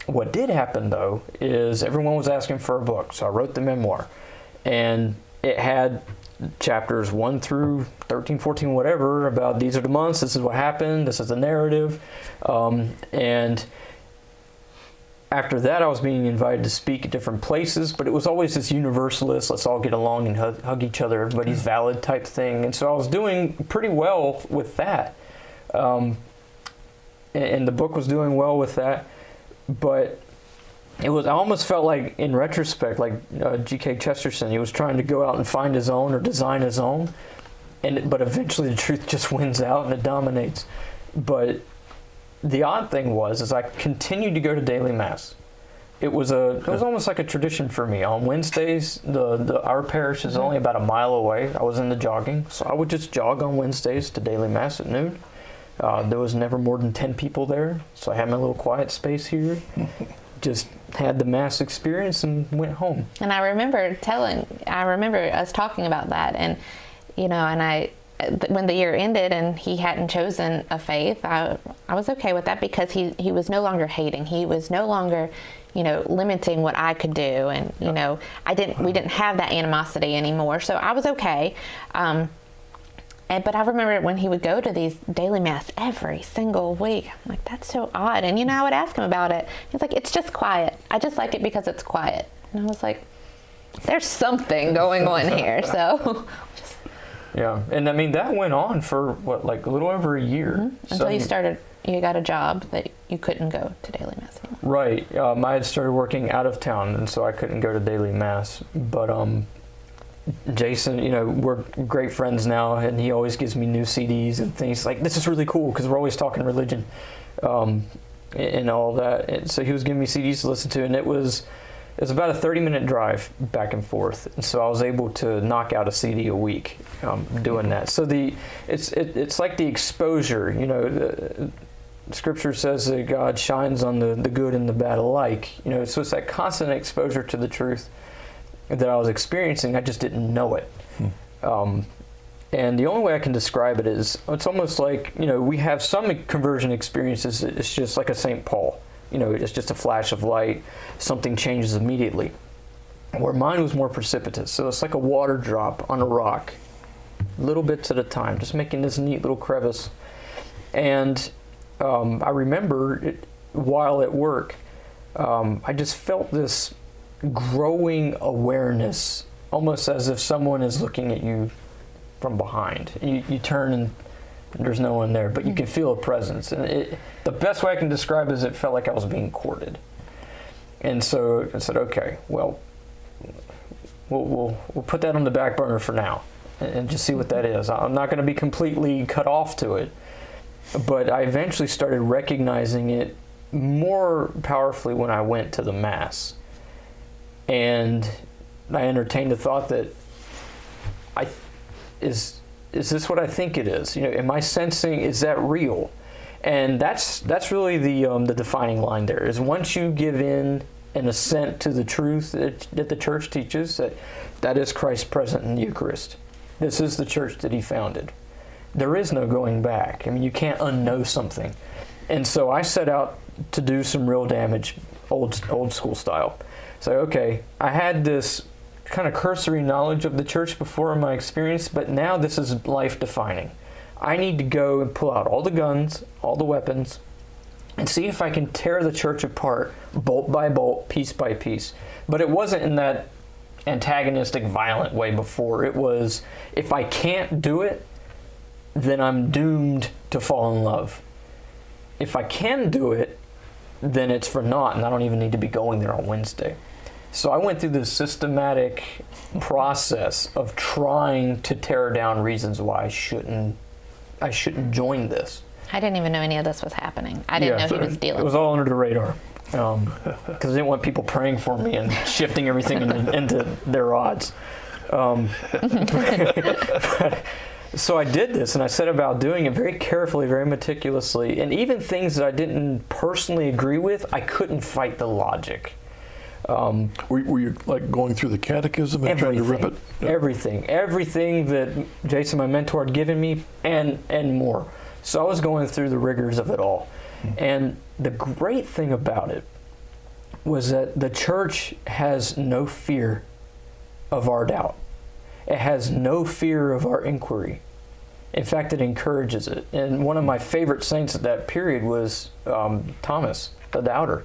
Speaker 2: What did happen, though, is everyone was asking for a book. So I wrote the memoir. And it had chapters 1 through 13, 14, whatever, about these are the months, this is what happened, this is the narrative. And after that, I was being invited to speak at different places, but it was always this universalist, let's all get along and hug each other, everybody's valid type thing. And so I was doing pretty well with that. And the book was doing well with that. But I almost felt like, in retrospect, like G.K. Chesterton, he was trying to go out and find his own or design his own. But eventually the truth just wins out and it dominates. But the odd thing was I continued to go to daily mass. It was almost like a tradition for me. On Wednesdays, our parish is only about a mile away. I was into jogging, so I would just jog on Wednesdays to daily mass at noon. There was never more than 10 people there, so I had my little quiet space here. Just had the mass experience and went home.
Speaker 3: And I remember us talking about that, and when the year ended and he hadn't chosen a faith, I was okay with that, because he was no longer hating. He was no longer, limiting what I could do, and we didn't have that animosity anymore. So I was okay. But I remember when he would go to these daily mass every single week. I'm like, that's so odd. And I would ask him about it. He's like, it's just quiet. I just like it because it's quiet. And I was like, there's something going on here. So,
Speaker 2: yeah, and I mean that went on for what, like a little over a year.
Speaker 3: Until you got a job that you couldn't go to daily mass anymore.
Speaker 2: Right. I had started working out of town, and so I couldn't go to daily mass. But Jason, we're great friends now, and he always gives me new CDs and things. Like, this is really cool, because we're always talking religion and all that. And so he was giving me CDs to listen to, and it was about a 30-minute drive back and forth. And so I was able to knock out a CD a week doing that. So it's like the exposure. The Scripture says that God shines on the good and the bad alike. So it's that constant exposure to the truth that I was experiencing. I just didn't know it. And the only way I can describe it is, it's almost like, we have some conversion experiences. It's just like a St. Paul. It's just a flash of light. Something changes immediately. Where mine was more precipitous. So it's like a water drop on a rock, little bits at a time, just making this neat little crevice. And I remember while at work, I just felt this growing awareness, almost as if someone is looking at you from behind. You turn and there's no one there, but you can feel a presence. And the best way I can describe it is it felt like I was being courted. And so I said, okay, well, we'll put that on the back burner for now and just see what that is. I'm not going to be completely cut off to it, but I eventually started recognizing it more powerfully when I went to the Mass. And I entertained the thought that is this what I think it is? Am I sensing, is that real? And that's really the defining line there, is once you give in and assent to the truth that the church teaches, that is Christ present in the Eucharist. This is the church that he founded. There is no going back. I mean, you can't unknow something. And so I set out to do some real damage, old school style. So, okay, I had this kind of cursory knowledge of the church before in my experience, but now this is life-defining. I need to go and pull out all the guns, all the weapons, and see if I can tear the church apart, bolt by bolt, piece by piece. But it wasn't in that antagonistic, violent way before. It was, if I can't do it, then I'm doomed to fall in love. If I can do it, then it's for naught, and I don't even need to be going there on Wednesday. So I went through this systematic process of trying to tear down reasons why I shouldn't join this.
Speaker 3: I didn't even know any of this was happening. I didn't know he was dealing.
Speaker 2: It was all under the radar, because I didn't want people praying for me and shifting everything into their odds. So I did this, and I set about doing it very carefully, very meticulously, and even things that I didn't personally agree with, I couldn't fight the logic.
Speaker 1: Were you like going through the catechism and trying to rip it?
Speaker 2: Everything that Jason, my mentor, had given me, and more. So I was going through the rigors of it all. And the great thing about it was that the church has no fear of our doubt. It has no fear of our inquiry. In fact, it encourages it. And one of my favorite saints at that period was Thomas, the doubter.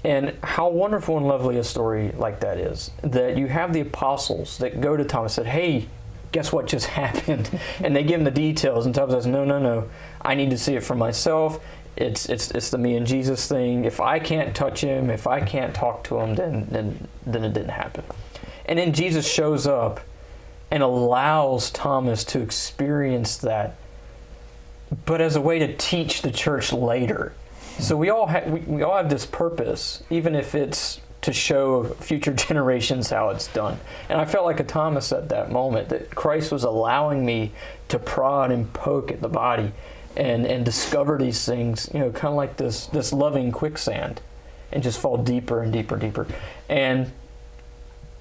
Speaker 2: And how wonderful and lovely a story like that is, that you have the apostles that go to Thomas and said, hey, guess what just happened? And they give him the details, and Thomas says, no, I need to see it for myself. It's the me and Jesus thing. If I can't touch him, if I can't talk to him, then it didn't happen. And then Jesus shows up and allows Thomas to experience that, but as a way to teach the church later. So we all have this purpose, even if it's to show future generations how it's done. And I felt like a Thomas at that moment, that Christ was allowing me to prod and poke at the body and discover these things, kind of like this loving quicksand, and just fall deeper and deeper and deeper. And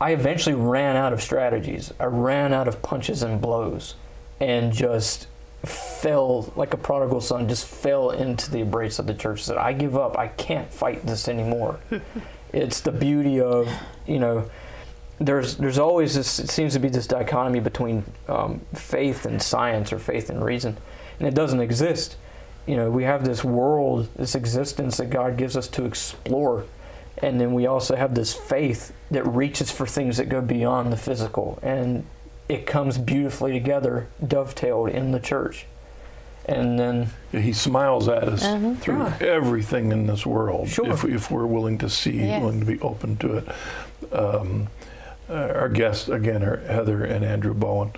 Speaker 2: I eventually ran out of strategies. I ran out of punches and blows, and just fell like a prodigal son, just fell into the embrace of the church. Said, I give up. I can't fight this anymore. It's the beauty of, there's always this, it seems to be this dichotomy between faith and science, or faith and reason. And it doesn't exist. We have this world, this existence that God gives us to explore. And then we also have this faith that reaches for things that go beyond the physical. And it comes beautifully together, dovetailed in the church. And then
Speaker 1: he smiles at us through everything in this world,
Speaker 2: sure,
Speaker 1: if we're willing to see, willing to be open to it. Our guests, again, are Heather and Andrew Bowen.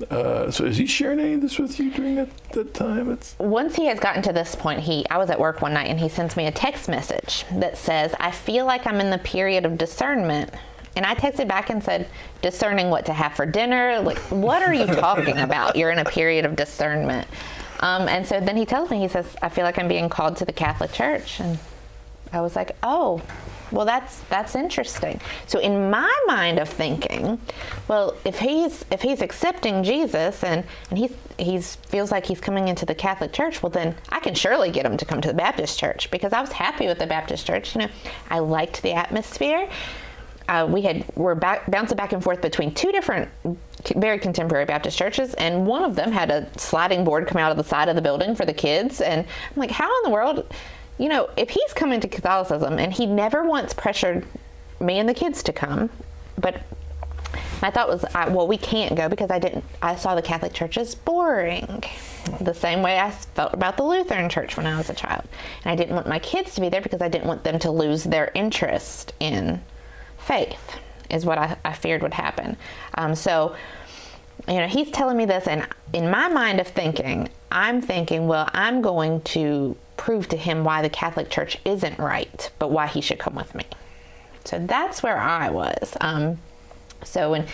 Speaker 1: So is he sharing any of this with you during that time?
Speaker 3: Once he has gotten to this point, I was at work one night and he sends me a text message that says, I feel like I'm in the period of discernment. And I texted back and said, discerning what to have for dinner? Like, what are you talking about? You're in a period of discernment. And so then he tells me, he says, I feel like I'm being called to the Catholic Church. And I was like, oh, well, that's interesting. So in my mind of thinking, well, if he's accepting Jesus and he feels like he's coming into the Catholic Church, well, then I can surely get him to come to the Baptist Church, because I was happy with the Baptist Church. I liked the atmosphere. We're bouncing back and forth between two different very contemporary Baptist churches, and one of them had a sliding board come out of the side of the building for the kids. And I'm like, how in the world, if he's coming to Catholicism, and he never once pressured me and the kids to come, but my thought was, well, we can't go because I saw the Catholic Church as boring, the same way I felt about the Lutheran Church when I was a child. And I didn't want my kids to be there because I didn't want them to lose their interest in faith, is what I feared would happen. So he's telling me this, and in my mind of thinking, I'm thinking, well, I'm going to prove to him why the Catholic Church isn't right, but why he should come with me. So that's where I was. So when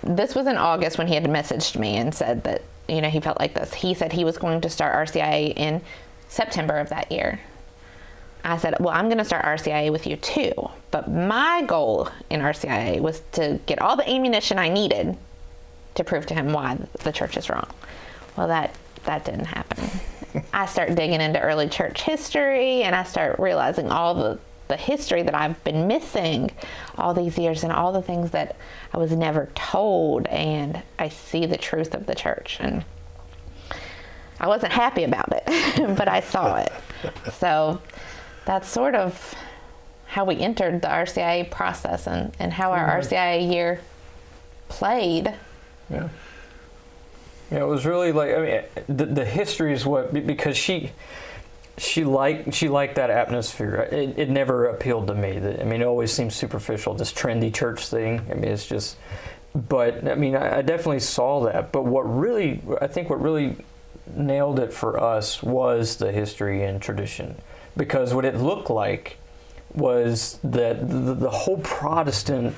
Speaker 3: this was in August when he had messaged me and said that, he felt like this. He said he was going to start RCIA in September of that year. I said, well, I'm going to start RCIA with you too. But my goal in RCIA was to get all the ammunition I needed to prove to him why the church is wrong. Well, that didn't happen. I start digging into early church history, and I start realizing all the history that I've been missing all these years, and all the things that I was never told, and I see the truth of the church. And I wasn't happy about it, but I saw it. So that's sort of how we entered the RCIA process, and how our RCIA year played.
Speaker 2: Yeah. Yeah, it was really like, the history is what, because she liked that atmosphere. It never appealed to me. It always seems superficial, this trendy church thing. It's just, but I definitely saw that. But what really nailed it for us was the history and tradition. Because what it looked like was that the whole Protestant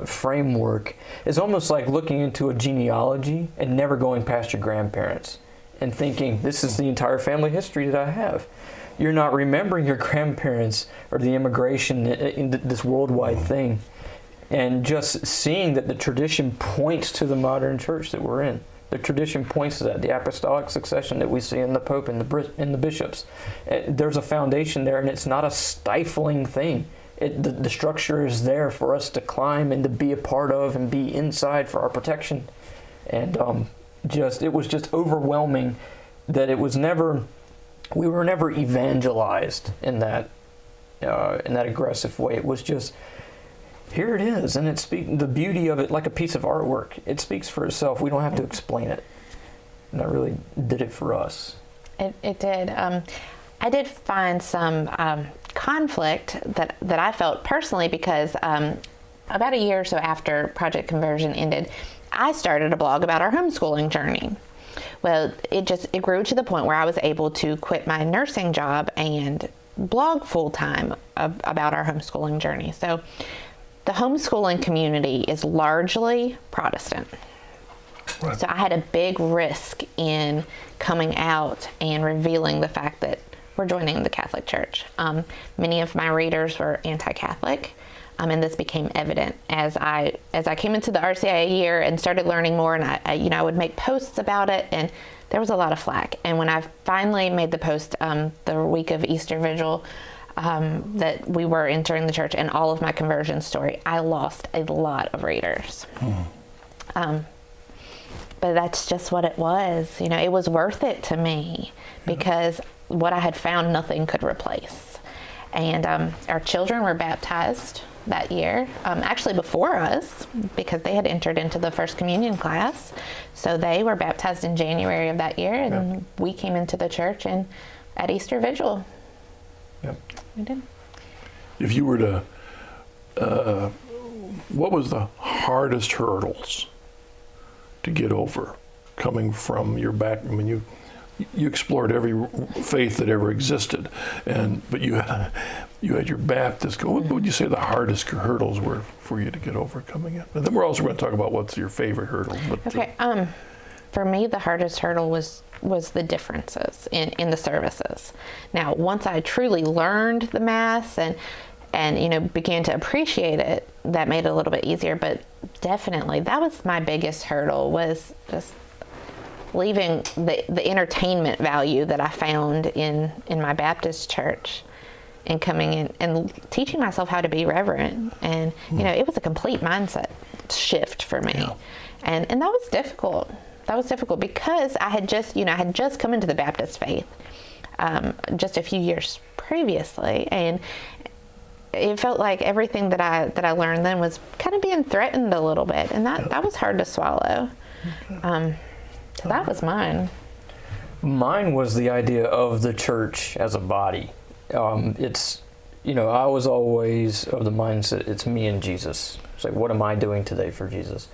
Speaker 2: framework is almost like looking into a genealogy and never going past your grandparents and thinking, this is the entire family history that I have. you're not remembering your grandparents or the immigration in this worldwide thing. And just seeing that the tradition points to the modern church that we're in. The tradition points to that, the apostolic succession that we see in the Pope and the bishops. There's a foundation there, and it's not a stifling thing. The structure is there for us to climb and to be a part of and be inside for our protection. And it was just overwhelming that we were never evangelized in that aggressive way. It was just, here it is, and the beauty of it, like a piece of artwork, it speaks for itself. We don't have to explain it. And that really did it for us.
Speaker 3: It did. I did find some conflict that I felt personally because about a year or so after Project Conversion ended, I started a blog about our homeschooling journey. Well, it grew to the point where I was able to quit my nursing job and blog full-time about our homeschooling journey. So the homeschooling community is largely Protestant. Right. So I had a big risk in coming out and revealing the fact that we're joining the Catholic Church. Many of my readers were anti-Catholic, and this became evident as I came into the RCIA year and started learning more. And I would make posts about it, and there was a lot of flack. And when I finally made the post the week of Easter Vigil, that we were entering the church and all of my conversion story, I lost a lot of readers. But that's just what it was. It was worth it to me because what I had found, nothing could replace. And our children were baptized that year, actually before us, because they had entered into the First Communion class. So they were baptized in January of that year, and we came into the church and at Easter Vigil.
Speaker 1: Yep.
Speaker 3: We did.
Speaker 1: If you were to, what was the hardest hurdles to get over coming from your back? I mean, you explored every faith that ever existed, but you had your Baptist. What would you say the hardest hurdles were for you to get over coming in? And then we're also going to talk about what's your favorite hurdle.
Speaker 3: Okay. For me, the hardest hurdle was the differences in the services. Now, once I truly learned the Mass and began to appreciate it, that made it a little bit easier. But definitely, that was my biggest hurdle, was just leaving the entertainment value that I found in my Baptist church and coming in and teaching myself how to be reverent. And, it was a complete mindset shift for me. Yeah. And that was difficult. That was difficult because I had just come into the Baptist faith just a few years previously, and it felt like everything that I learned then was kind of being threatened a little bit, and that was hard to swallow. So that was mine.
Speaker 2: Mine was the idea of the church as a body. It's, I was always of the mindset, it's me and Jesus. It's like, what am I doing today for Jesus?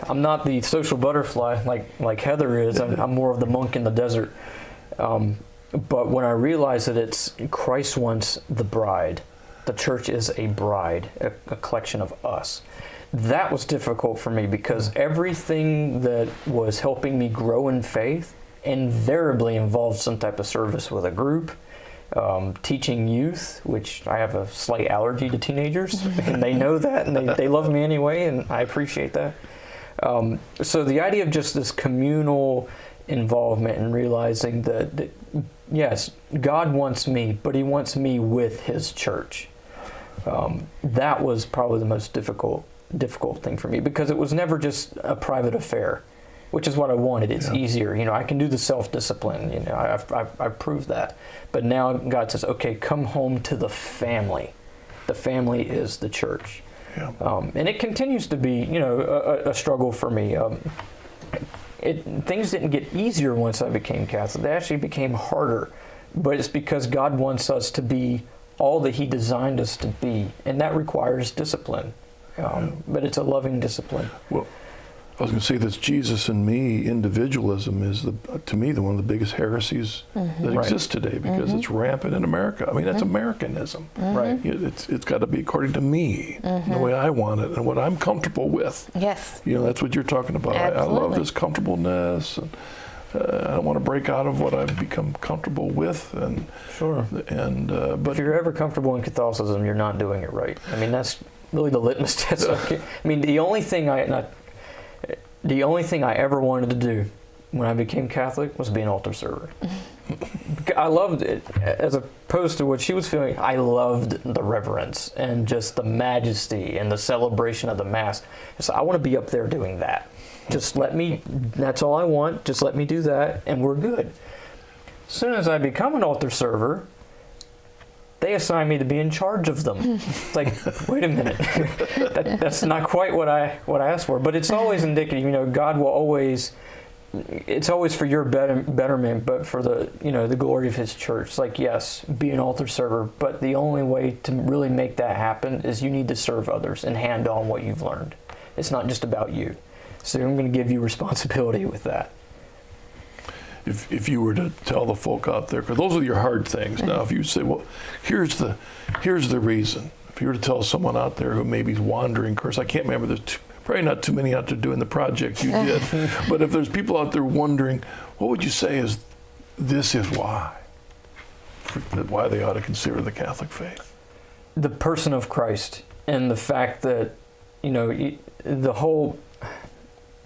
Speaker 2: I'm not the social butterfly like Heather is. I'm more of the monk in the desert. But when I realized that it's Christ wants the bride, the church is a bride, a collection of us. That was difficult for me because everything that was helping me grow in faith invariably involved some type of service with a group, teaching youth, which I have a slight allergy to teenagers, and they know that, and they love me anyway, and I appreciate that. So the idea of just this communal involvement and realizing that yes, God wants me, but He wants me with His church. That was probably the most difficult thing for me, because it was never just a private affair, which is what I wanted. It's easier, I can do the self-discipline, I've proved that. But now God says, okay, come home to the family. The family is the church. Yeah. And it continues to be, a struggle for me. Things didn't get easier once I became Catholic. They actually became harder. But it's because God wants us to be all that He designed us to be, and that requires discipline. But it's a loving discipline.
Speaker 1: Well, I was going to say this Jesus and me individualism is, to me, one of the biggest heresies that exist today, because it's rampant in America. I mean, that's Americanism.
Speaker 2: Right.
Speaker 1: It's got to be according to me, the way I want it, and what I'm comfortable with.
Speaker 3: Yes.
Speaker 1: That's what you're talking about. I love this comfortableness. I don't want to break out of what I've become comfortable with. And
Speaker 2: Sure.
Speaker 1: But
Speaker 2: If you're ever comfortable in Catholicism, you're not doing it right. I mean, that's really the litmus test. I mean, the only thing I ever wanted to do when I became Catholic was be an altar server. I loved it, as opposed to what she was feeling. I loved the reverence and just the majesty and the celebration of the Mass. So I want to be up there doing that. Just let me, that's all I want, just let me do that, and we're good. As soon as I become an altar server, they assign me to be in charge of them. It's like, wait a minute, that's not quite what I asked for. But it's always indicative, you know, God will always, it's always for your betterment, but for the, you know, the glory of His church. It's like, yes, be an altar server, but the only way to really make that happen is you need to serve others and hand on what you've learned. It's not just about you. So I'm going to give you responsibility with that.
Speaker 1: if you were to tell the folk out there, because those are your hard things. Now, if you say, well, here's the reason. If you were to tell someone out there who maybe is wandering, of course, I can't remember, there's probably not too many out there doing the project you did, but if there's people out there wondering, what would you say is, this is why they ought to consider the Catholic faith?
Speaker 2: The person of Christ, and the fact that, you know, the whole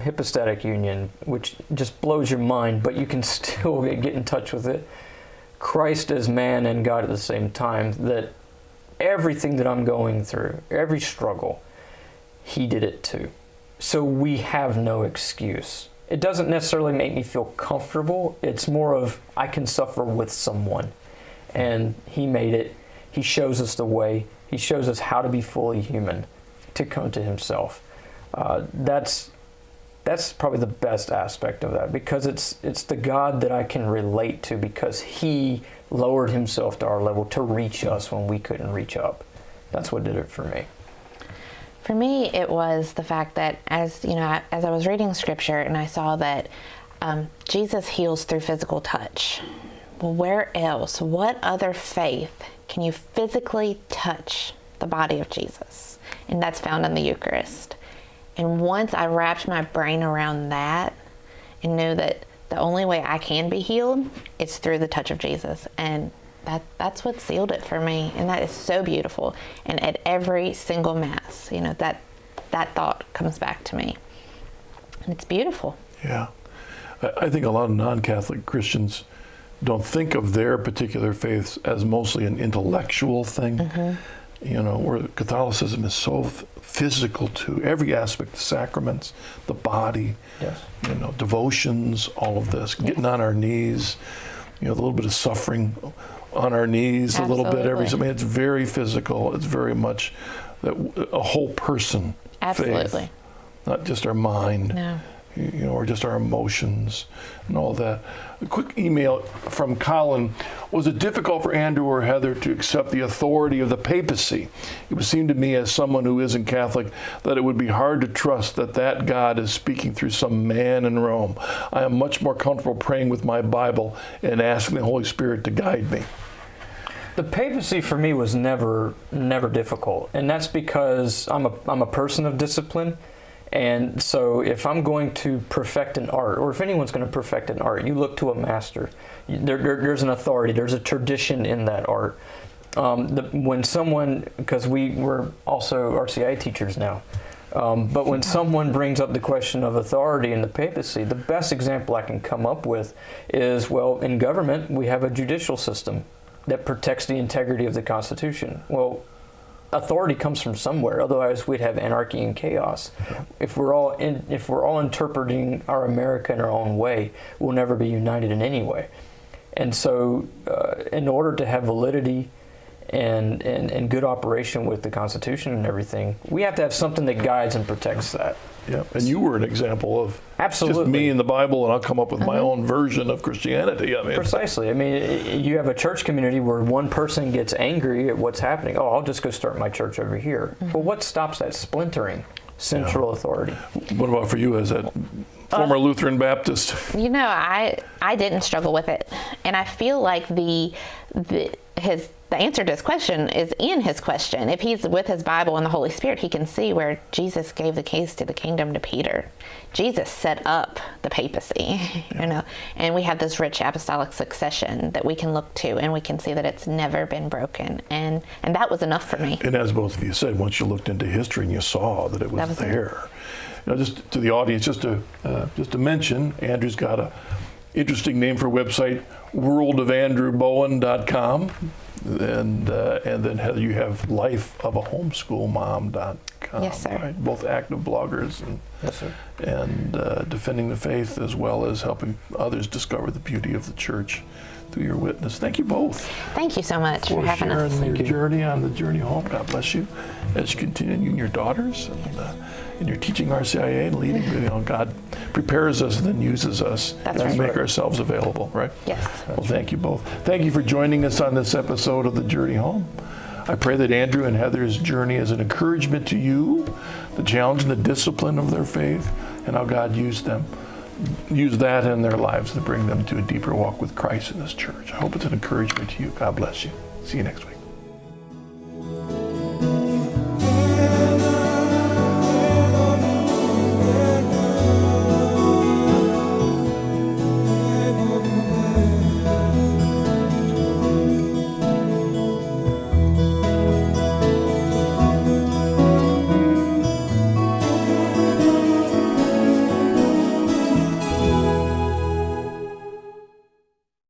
Speaker 2: hypostatic union, which just blows your mind, but you can still get in touch with it. Christ as man and God at the same time, that everything that I'm going through, every struggle, He did it too. So we have no excuse. It doesn't necessarily make me feel comfortable. It's more of, I can suffer with someone. And He made it. He shows us the way. He shows us how to be fully human, to come to Himself. That's probably the best aspect of that, because it's the God that I can relate to, because He lowered Himself to our level to reach us when we couldn't reach up. That's what did it for me.
Speaker 3: For me, it was the fact that, as you know, as I was reading Scripture and I saw that Jesus heals through physical touch. Well, where else? What other faith can you physically touch the body of Jesus? And that's found in the Eucharist. And once I wrapped my brain around that and knew that the only way I can be healed is through the touch of Jesus, and that's what sealed it for me. And that is so beautiful. And at every single Mass, you know, that thought comes back to me. And it's beautiful.
Speaker 1: Yeah. I think a lot of non-Catholic Christians don't think of their particular faiths as mostly an intellectual thing. Mm-hmm. You know, where Catholicism is so physical too. Every aspect, the sacraments, the body,
Speaker 2: yes,
Speaker 1: you know, devotions, all of this, getting on our knees, you know, a little bit of suffering on our knees,
Speaker 3: Absolutely.
Speaker 1: a little bit I mean, it's very physical. It's very much a whole person
Speaker 3: Absolutely.
Speaker 1: faith, not just our mind.
Speaker 3: No.
Speaker 1: You know, or just our emotions and all that. A quick email from Colin. Was it difficult for Andrew or Heather to accept the authority of the papacy? It would seem to me, as someone who isn't Catholic, that it would be hard to trust that God is speaking through some man in Rome. I am much more comfortable praying with my Bible and asking the Holy Spirit to guide me.
Speaker 2: The papacy for me was never difficult, and that's because I'm a person of discipline. And so if I'm going to perfect an art, or if anyone's going to perfect an art, you look to a master. There's an authority, there's a tradition in that art. When someone, because we're also RCI teachers now, but when someone brings up the question of authority in the papacy, the best example I can come up with is, well, in government, we have a judicial system that protects the integrity of the Constitution. Well, authority comes from somewhere, otherwise we'd have anarchy and chaos. If we're all interpreting our America in our own way, we'll never be united in any way. And so in order to have validity and good operation with the Constitution and everything, we have to have something that guides and protects that.
Speaker 1: Yeah, and you were an example of
Speaker 2: Absolutely.
Speaker 1: just me and the Bible, and I'll come up with my own version of Christianity. I mean,
Speaker 2: Precisely. I mean, you have a church community where one person gets angry at what's happening. Oh, I'll just go start my church over here. Mm-hmm. But what stops that splintering central authority?
Speaker 1: What about for you as a former Lutheran Baptist?
Speaker 3: You know, I didn't struggle with it, and I feel like his the answer to his question is in his question. If he's with his Bible and the Holy Spirit, he can see where Jesus gave the keys to the kingdom to Peter. Jesus set up the papacy, you know, and we have this rich apostolic succession that we can look to, and we can see that it's never been broken. And that was enough for me.
Speaker 1: And as both of you said, once you looked into history and you saw that it was there. You know, just to the audience, just to mention, Andrew's got a interesting name for a website, worldofandrewbowen.com. And then Heather, you have lifeofahomeschoolmom.com.
Speaker 3: Yes, sir.
Speaker 1: Right? Both active bloggers and
Speaker 2: Yes, sir.
Speaker 1: and defending the faith, as well as helping others discover the beauty of the church through your witness. Thank you both
Speaker 3: Thank you so much for having us.
Speaker 1: sharing your journey on the journey home. God bless you as you continue, you and your daughters, and you're teaching RCIA and leading. You know, God prepares us and then uses us
Speaker 3: That's
Speaker 1: as we
Speaker 3: right.
Speaker 1: make ourselves available, right?
Speaker 3: Yes.
Speaker 1: Well, thank you both. Thank you for joining us on this episode of The Journey Home. I pray that Andrew and Heather's journey is an encouragement to you, the challenge and the discipline of their faith, and how God used that in their lives to bring them to a deeper walk with Christ in this church. I hope it's an encouragement to you. God bless you. See you next week.